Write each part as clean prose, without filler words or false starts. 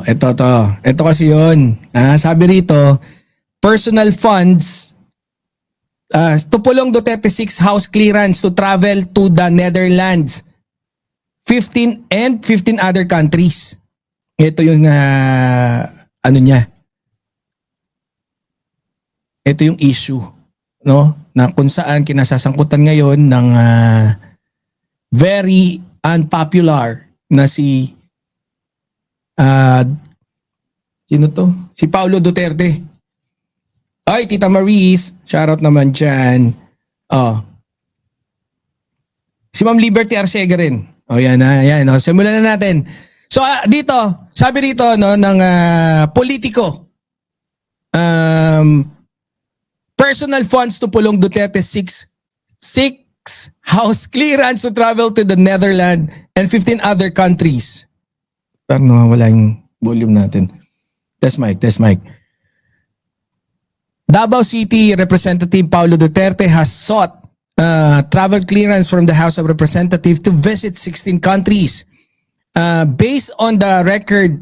Ito kasi yun. Sabi rito, personal funds to Pulong Duterte 6 house clearance to travel to the Netherlands, 15 other countries. Ito yung ano niya. Ito yung issue, no? Na kung saan kinasasangkutan ngayon ng very unpopular na si sino to? Si Paulo Duterte. Ay, Tita Maris, shoutout naman dyan. Si Ma'am Liberty Arcega rin. Yan na, yan. Simulan na natin. So dito, sabi dito no ng politiko. Personal funds to Pulong Duterte 6 house clearance to travel to the Netherlands and 15 other countries. Parang nawawala yung volume natin. Test mic. Davao City Representative Paulo Duterte has sought travel clearance from the House of Representatives to visit 16 countries. Based on the record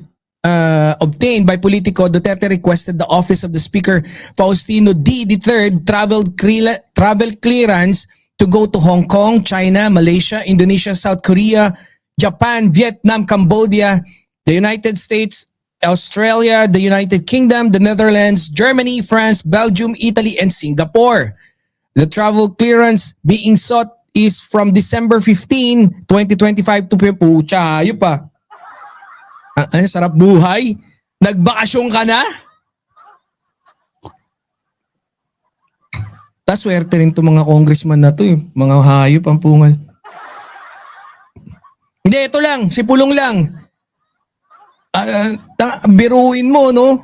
obtained by Politico, Duterte requested the Office of the Speaker, Faustino D. III, travel clearance to go to Hong Kong, China, Malaysia, Indonesia, South Korea, Japan, Vietnam, Cambodia, the United States, Australia, the United Kingdom, the Netherlands, Germany, France, Belgium, Italy, and Singapore. The travel clearance being sought is from December 15, 2025 to pucha, ayun pa. Ay, sarap buhay. Nagbakasyon ka na? Tas swerte rin itong mga congressman na to, mga hayop ang pungal. Hindi, ito lang, si Pulong lang. Biruin mo, no?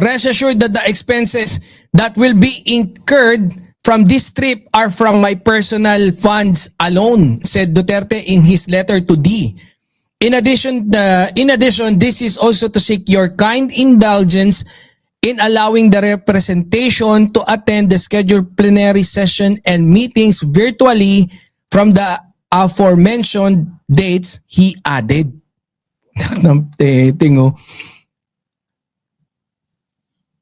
Rest assured that the expenses that will be incurred from this trip are from my personal funds alone, said Duterte in his letter to D. In addition, this is also to seek your kind indulgence in allowing the representation to attend the scheduled plenary session and meetings virtually from the aforementioned dates, he added.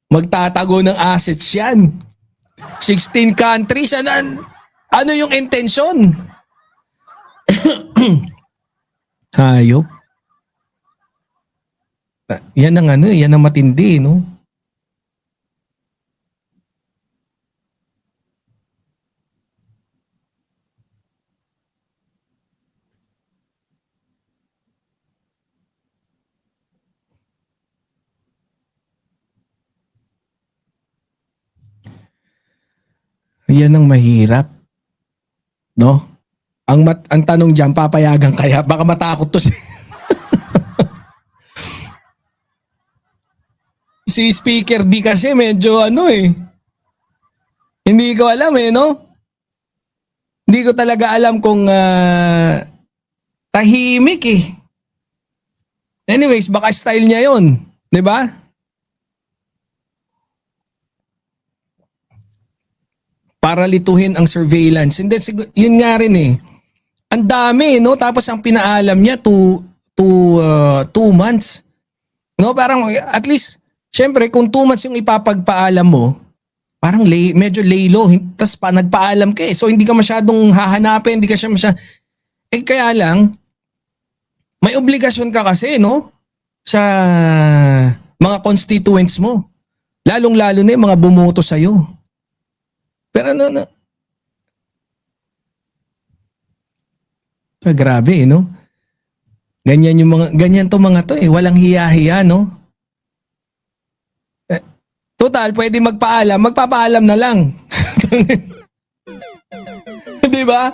Magtatago ng assets yan. 16 countries. Ano yung intention? Hayop. Yan ang matindi, no? Yan ang mahirap. No? Ang tanong diyan, papayagan kaya? Baka matakot to si Speaker D kasi medyo hindi ko alam no? Hindi ko talaga alam kung tahimik Anyways, baka style niya yon, di ba? Para lituhin ang surveillance. Hindi, yun nga rin ang dami, no? Tapos ang pinaalam niya 2 months. No, parang at least syempre kung 2 months yung ipapagpaalam mo, parang medyo laylo. Tapos nagpaalam ka so hindi ka masyadong hahanapin, hindi ka siya kaya lang may obligasyon ka kasi, no? Sa mga constituents mo. Lalong-lalo na yung mga bumoto sa'yo. Pero grabe, no? Ganyan to mga to walang hiya-hiya, no? Total, pwede magpapaalam na lang. Di ba?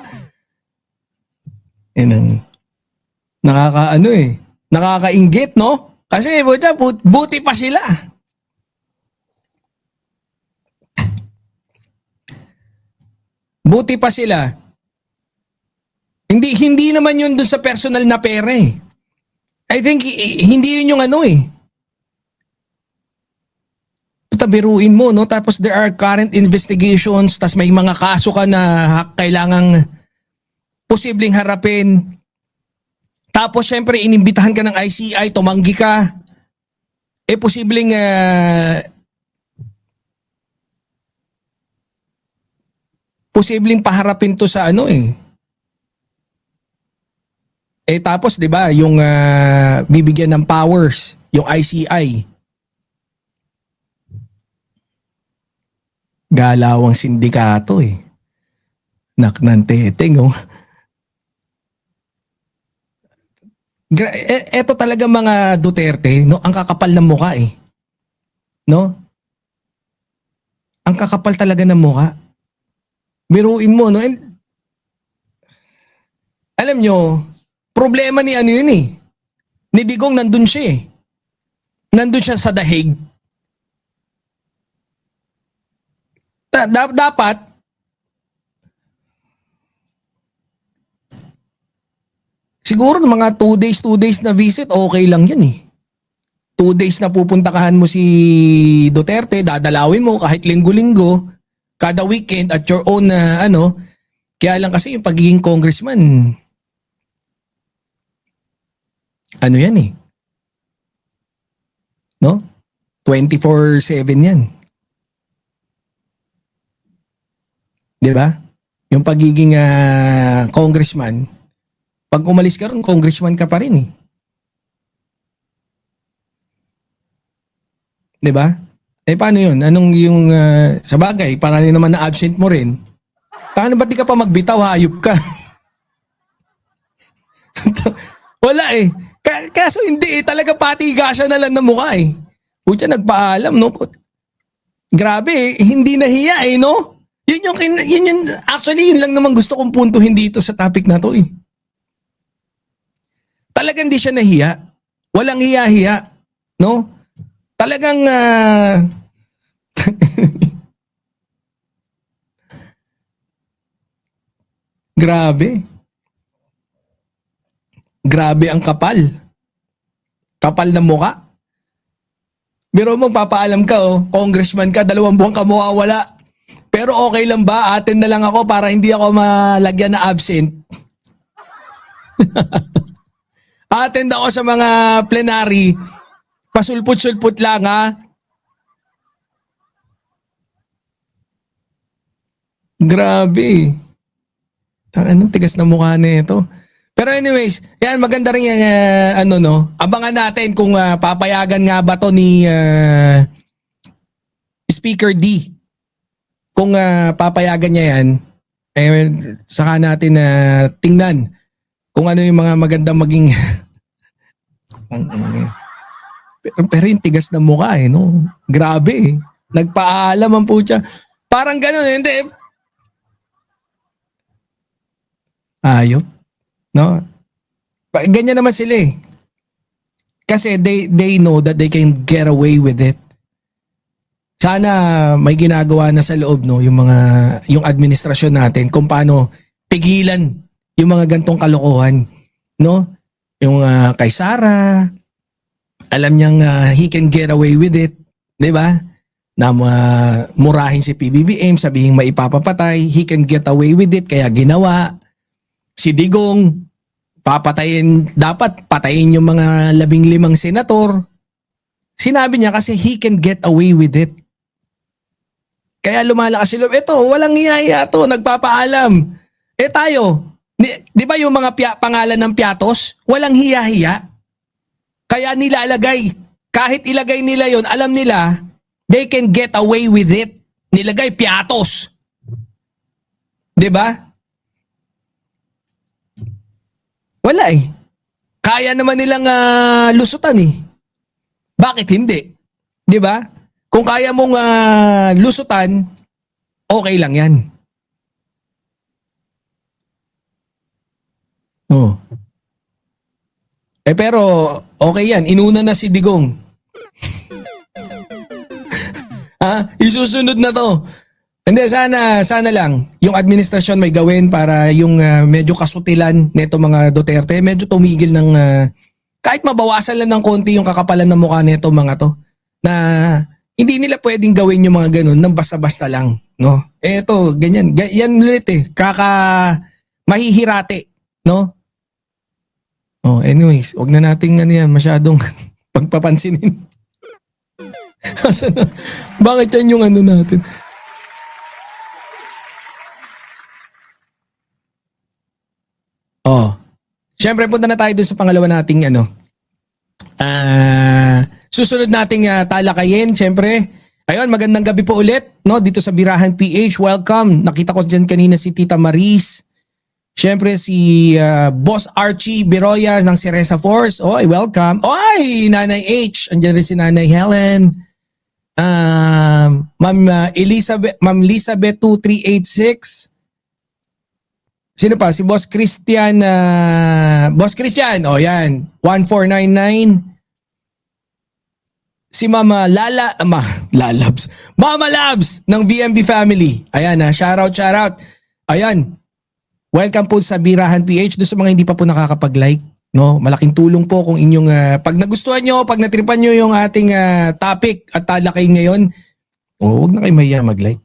Nakakainggit, no? Kasi buti pa sila. Buti pa sila. Hindi naman yun dun sa personal na pera I think hindi yun yung Biruin mo, no? Tapos there are current investigations, tas may mga kaso ka na kailangang posibleng harapin. Tapos syempre inimbitahan ka ng ICI, tumanggi ka. Posibleng paharapin to sa ano eh. Tapos 'di ba, yung bibigyan ng powers, yung ICI. Galawang sindikato eh. Naknan teteng oh. Eto talaga mga Duterte, no, ang kakapal ng mukha eh. No? Ang kakapal talaga ng mukha. Biruin mo, no? And, alam nyo, problema ni ano yun eh. Ni Digong nandun siya eh. Nandun siya sa dahig. Dapat, siguro mga 2 days na visit, okay lang yun eh. 2 days na pupuntahan mo si Duterte, dadalawin mo kahit linggo-linggo, kada weekend at your own ano. Kaya lang kasi yung pagiging congressman, ano yan eh. No? 24/7 yan. 'Di ba? Yung pagiging congressman, pag umalis ka ron, congressman ka pa rin eh. 'Di ba? Paano 'yun? Anong yung sa bagay, para naman na absent mo rin. Paano ba di ka pa magbitaw, hayop ka? Wala eh. Kaso hindi eh, talaga patigasya na lang ng mukha eh. Pucha, nagpaalam no. Grabe eh, hindi nahiya eh no. Yun yung actually yun lang naman gusto kong puntuhin dito sa topic na to eh. Talagang hindi siya nahiya. Walang hiya-hiya, no? Talagang grabe. Grabe ang kapal. Kapal ng mukha. Pero magpapaalam ka oh, congressman ka, 2 buwan ka mawawala. Pero okay lang ba? Atin na lang ako para hindi ako malagyan na absent. Attend ako sa mga plenary. Pasulput-sulput lang ha. Grabe. Anong tigas na mukha nito. Pero anyways, yan maganda rin yung ano no. Abangan natin kung papayagan nga ba to ni Speaker D. Kung papayagan niya yan, saka natin tingnan kung ano yung mga magandang maging pero yung tigas ng mukha eh, no? Grabe eh. Nagpaalam ang putya. Parang ganun, hindi. Ayop. No? Ganyan naman sila eh. Kasi they know that they can get away with it. Sana may ginagawa na sa loob no yung administrasyon natin kung paano pigilan yung mga gantong kalokohan, no? Yung kay Sara, alam niyang he can get away with it, 'di ba? Na murahin si PBBM, sabihin maipapapatay, he can get away with it kaya ginawa. Si Digong dapat patayin yung mga 15 senator. Sinabi niya kasi he can get away with it. Kaya lumalakas si loob. Ito, walang hiyaya to, nagpapaalam. Tayo, di ba yung mga pangalan ng piatos, walang hiya-hiya. Kaya nilalagay, kahit ilagay nila yon, alam nila, they can get away with it. Nilagay piatos. Di ba? Wala eh. Kaya naman nilang lusutan eh. Bakit hindi? Di ba? Kung kaya mong lusutan, okay lang yan. Oh. Pero okay yan, inuna na si Digong. Isusunod na to. Hindi, sana lang yung administrasyon may gawin para yung medyo kasutilan neto mga Duterte, medyo tumigil ng kahit mabawasan lang ng konti yung kakapalan ng mukha neto mga to. Na hindi nila pwedeng gawin yung mga ganun nang basta-basta lang, no? Eto, ganyan. Yan ulit eh. Mahihirate, no? Oh, anyways, wag na nating ano yan, masyadong pagpapansinin. Asan na? Bakit yan yung ano natin? Oh. Siyempre, punta na tayo dun sa pangalawa nating ano. Susunod nating talakayin, siyempre. Ayun, magandang gabi po ulit, no? Dito sa Birahan PH. Welcome. Nakita ko dyan kanina si Tita Maris. Siyempre si Boss Archie Beroya ng Cereza Force. Oy, welcome. Oy, Nanay H. Andiyan rin si Nanay Helen. Ma'am Elizabeth 2386. Sino pa? Si Boss Christian. Boss Christian. O yan. 1499. Si Mama Lalabs. Mama Labs ng BMB family. Ayan na. Shoutout. Ayan. Welcome po sa Birahan PH. Doon sa mga hindi pa po nakakapag-like. No? Malaking tulong po kung inyong pag nagustuhan nyo, pag natripan nyo yung ating topic at talakay ngayon, huwag na kayo mahiya mag-like.